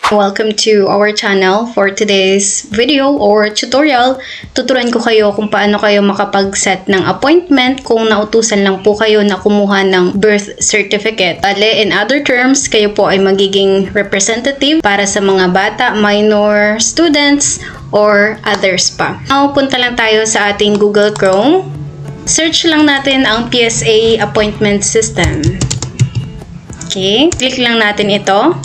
Welcome to our channel. For today's video or tutorial, tuturuan ko kayo kung paano kayo makapag-set ng appointment kung nautusan lang po kayo na kumuha ng birth certificate. In other terms, kayo po ay magiging representative para sa mga bata, minor, students, or others pa. Now, punta lang tayo sa ating Google Chrome. Search lang natin ang PSA appointment system. Okay, click lang natin ito.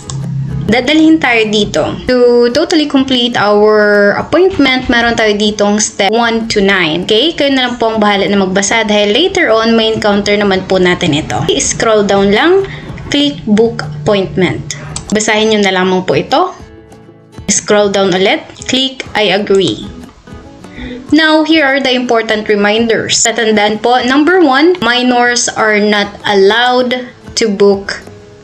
Dadalhin tayo dito. To totally complete our appointment, meron tayo ditong step 1 to 9. Okay? Kayo na lang po ang bahala na magbasa dahil later on, may encounter naman po natin ito. Scroll down lang, click book appointment. Basahin nyo na lamang po ito. Scroll down ulit, click I agree. Now, here are the important reminders. Tatandaan po, number 1, minors are not allowed to book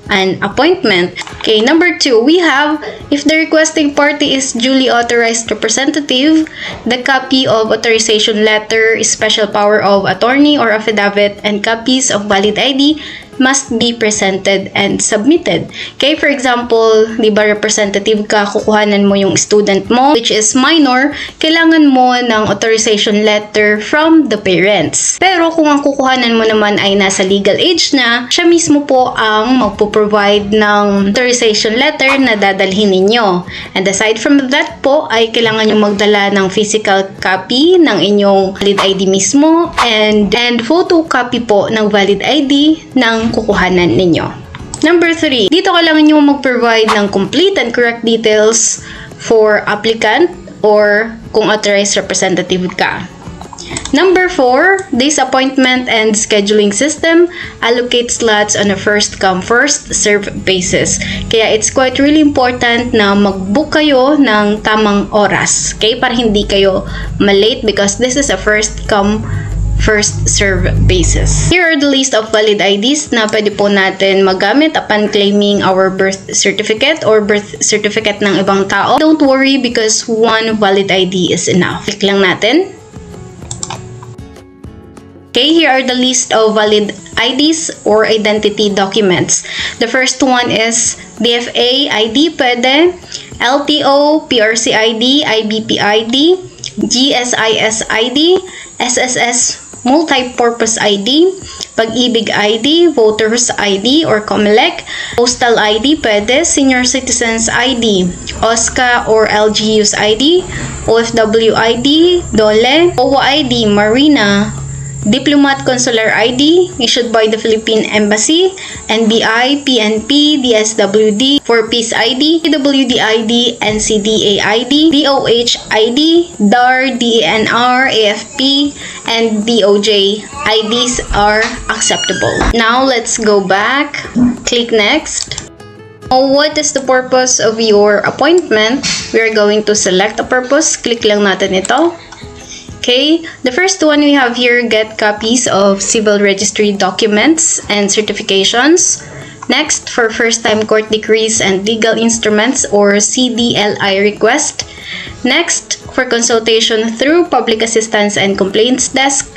an appointment. Okay, number 2, we have, if the requesting party is duly authorized representative, the copy of authorization letter, special power of attorney or affidavit, and copies of valid ID must be presented and submitted. Okay, for example, di ba representative ka, kukuhanan mo yung student mo, which is minor, kailangan mo ng authorization letter from the parents. Pero kung ang kukuhanan mo naman ay nasa legal age na, siya mismo po ang magpo-provide ng authorization letter na dadalhin ninyo. And aside from that po, ay kailangan nyo magdala ng physical copy ng inyong valid ID mismo and photocopy po ng valid ID ng kukuhanan ninyo. Number 3, dito kailangan nyo mag-provide ng complete and correct details for applicant or kung authorized representative ka. Number 4, this appointment and scheduling system allocates slots on a first-come, first-served basis. Kaya it's quite really important na mag-book kayo ng tamang oras. Okay? Para hindi kayo malate because this is a first-come, first-serve basis. Here are the list of valid IDs na pwede po natin magamit upon claiming our birth certificate or birth certificate ng ibang tao. Don't worry because one valid ID is enough. Click lang natin. Okay, here are the list of valid IDs or identity documents. The first one is DFA ID, pwede, LTO, PRC ID, IBP ID, GSIS ID, SSS Multi-Purpose ID, Pag-ibig ID, Voters ID or COMELEC, Postal ID, pwede, Senior Citizens ID, OSCA or LGUs ID, OFW ID, DOLE, OWA ID, Marina, Diplomat Consular ID issued by the Philippine Embassy, NBI, PNP, DSWD, 4Piece ID, PWD ID, NCDA ID, DOH ID, DAR, DENR, AFP, and DOJ IDs are acceptable. Now, let's go back. Click next. What is the purpose of your appointment? We are going to select a purpose. Click lang natin ito. Okay, the first one we have here, get copies of civil registry documents and certifications. Next, for first-time court decrees and legal instruments or CDLI request. Next, for consultation through Public Assistance and Complaints Desk.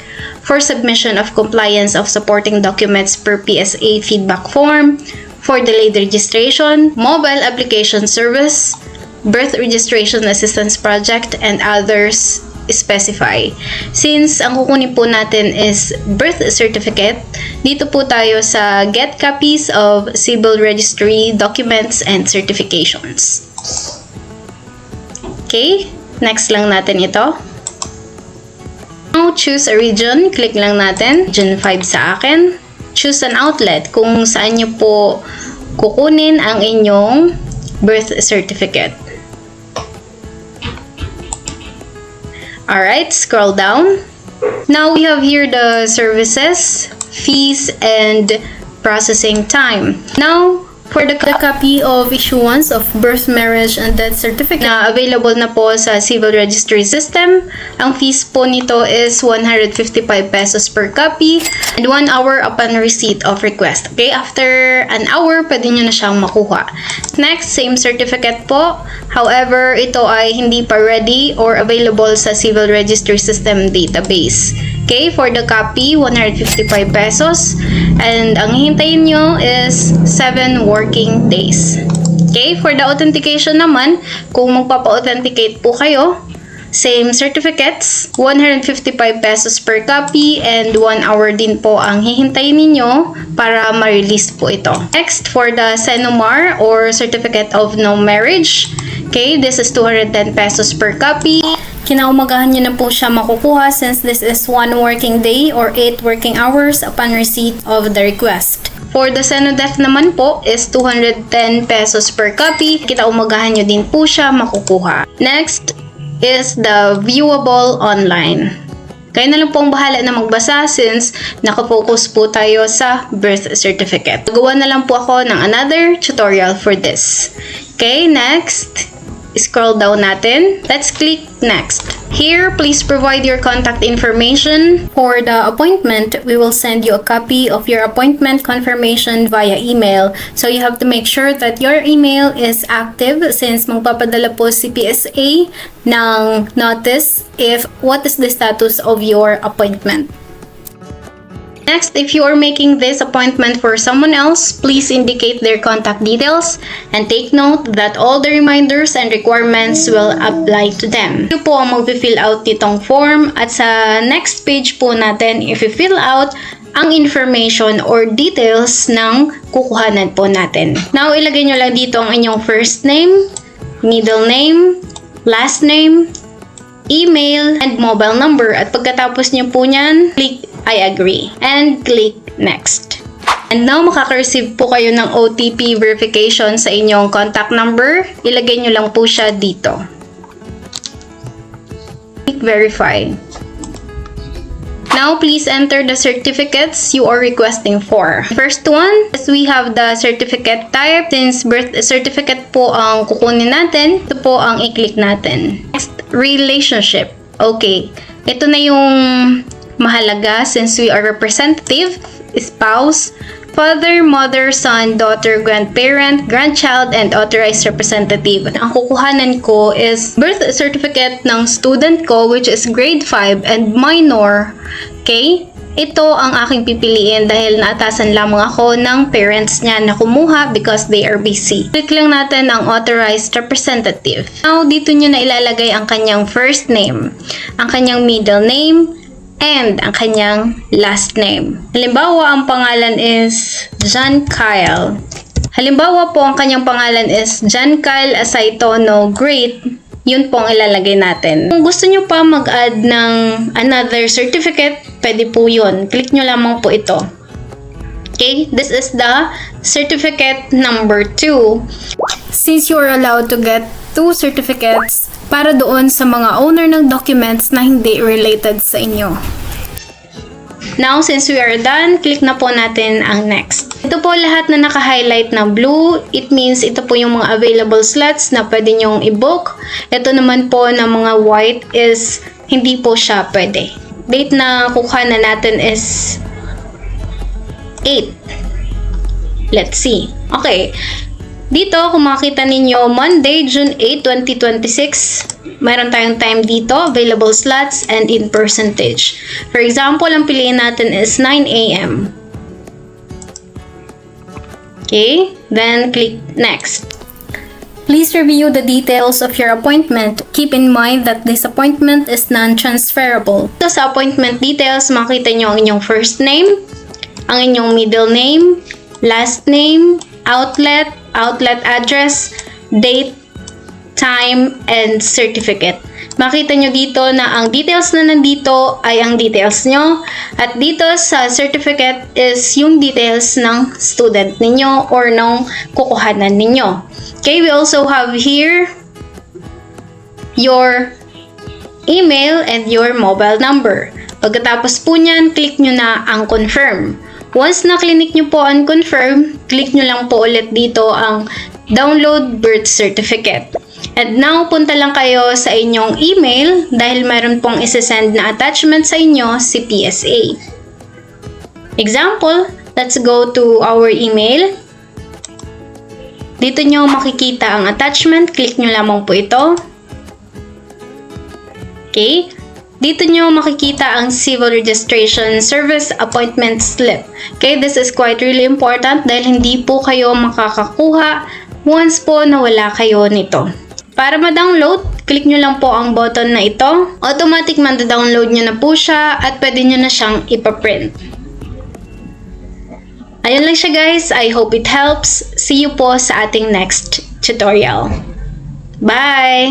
For submission of compliance of supporting documents per PSA feedback form. For delayed registration, mobile application service, birth registration assistance project, and others specify. Since ang kukunin po natin is birth certificate, dito po tayo sa get copies of civil registry documents and certifications. Okay, next lang natin ito. Now, choose a region. Click lang natin. Region 5 sa akin. Choose an outlet kung saan nyo po kukunin ang inyong birth certificate. Alright, scroll down. Now we have here the services, fees, and processing time. Now, for the copy of issuance of birth, marriage, and death certificate na available na po sa civil registry system, ang fees po nito is 155 pesos per copy and 1 hour upon receipt of request. Okay, after an hour, pwede nyo na siyang makuha. Next, same certificate po. However, ito ay hindi pa ready or available sa civil registry system database. Okay, for the copy, 155 pesos. And ang hihintayin nyo is 7 working days. Okay, for the authentication naman, kung magpapa-authenticate po kayo, same certificates, 155 pesos per copy and 1 hour din po ang hihintayin ninyo para ma-release po ito. Next, for the CENOMAR or Certificate of No Marriage, okay, this is 210 pesos per copy. Kinaumagahan nyo na po siya makukuha since this is 1 working day or 8 working hours upon receipt of the request. For the CENODEF naman po is 210 pesos per copy. Kinaumagahan nyo din po siya makukuha. Next is the viewable online. Kayo na lang pong bahala na magbasa since nakafocus po tayo sa birth certificate. Gawa na lang po ako ng another tutorial for this. Okay, next. Scroll down natin. Let's click next. Here, please provide your contact information. For the appointment, we will send you a copy of your appointment confirmation via email. So you have to make sure that your email is active since magpapadala po si PSA ng notice if what is the status of your appointment. Next, if you are making this appointment for someone else, please indicate their contact details and take note that all the reminders and requirements will apply to them. Ito po ang mag-fill out nitong form at sa next page po natin, if you fill out ang information or details ng kukuhanan po natin. Now, ilagay nyo lang dito ang inyong first name, middle name, last name, email, and mobile number. At pagkatapos nyo po nyan, click I agree and click next. And now, makaka-receive po kayo ng OTP verification sa inyong contact number. Ilagay nyo lang po siya dito. Click verify. Now, please enter the certificates you are requesting for. First one is we have the certificate type. Since birth certificate po ang kukunin natin, ito po ang i-click natin. Next, relationship. Okay, ito na yung mahalaga since we are representative, spouse, father, mother, son, daughter, grandparent, grandchild, and authorized representative. Ang kukuhanan ko is birth certificate ng student ko which is grade 5 and minor. Okay? Ito ang aking pipiliin dahil naatasan lamang ako ng parents niya na kumuha because they are busy. Click lang natin ang authorized representative. Now, dito nyo na ilalagay ang kanyang first name, ang kanyang middle name, and ang kanyang last name. Halimbawa, ang pangalan is John Kyle. Halimbawa po, ang kanyang pangalan is John Kyle Asaytono, grade. Yun po ang ilalagay natin. Kung gusto nyo pa mag-add ng another certificate, pwede po yun. Click nyo lamang po ito. Okay, this is the certificate number 2. Since you are allowed to get 2 certificates, para doon sa mga owner ng documents na hindi related sa inyo. Now, since we are done, click na po natin ang next. Ito po lahat na naka-highlight na blue. It means ito po yung mga available slots na pwede nyong i-book. Ito naman po na mga white is hindi po siya pwede. Date na kukuha na natin is 8. Let's see. Okay. Dito, kung makita ninyo, Monday, June 8, 2026, mayroon tayong time dito, available slots, and in percentage. For example, ang piliin natin is 9 a.m. Okay, then click next. Please review the details of your appointment. Keep in mind that this appointment is non-transferable. So, sa appointment details, makita nyo ang inyong first name, ang inyong middle name, last name, outlet address, date, time, and certificate. Makita nyo dito na ang details na nandito ay ang details nyo at dito sa certificate is yung details ng student ninyo or ng kukuhanan ninyo. Okay, we also have here your email and your mobile number. Pagkatapos po nyan, click nyo na ang confirm. Once na-click nyo po ang confirm, click nyo lang po ulit dito ang download birth certificate. And now, punta lang kayo sa inyong email dahil mayroon pong isesend na attachment sa inyo si PSA. Example, let's go to our email. Dito nyo makikita ang attachment. Click nyo lamang po ito. Okay. Dito nyo makikita ang Civil Registration Service Appointment Slip. Okay, this is quite really important dahil hindi po kayo makakakuha once po na wala kayo nito. Para ma-download, click nyo lang po ang button na ito. Automatic ma-download nyo na po siya at pwede nyo na siyang ipaprint. Ayun lang siya guys. I hope it helps. See you po sa ating next tutorial. Bye!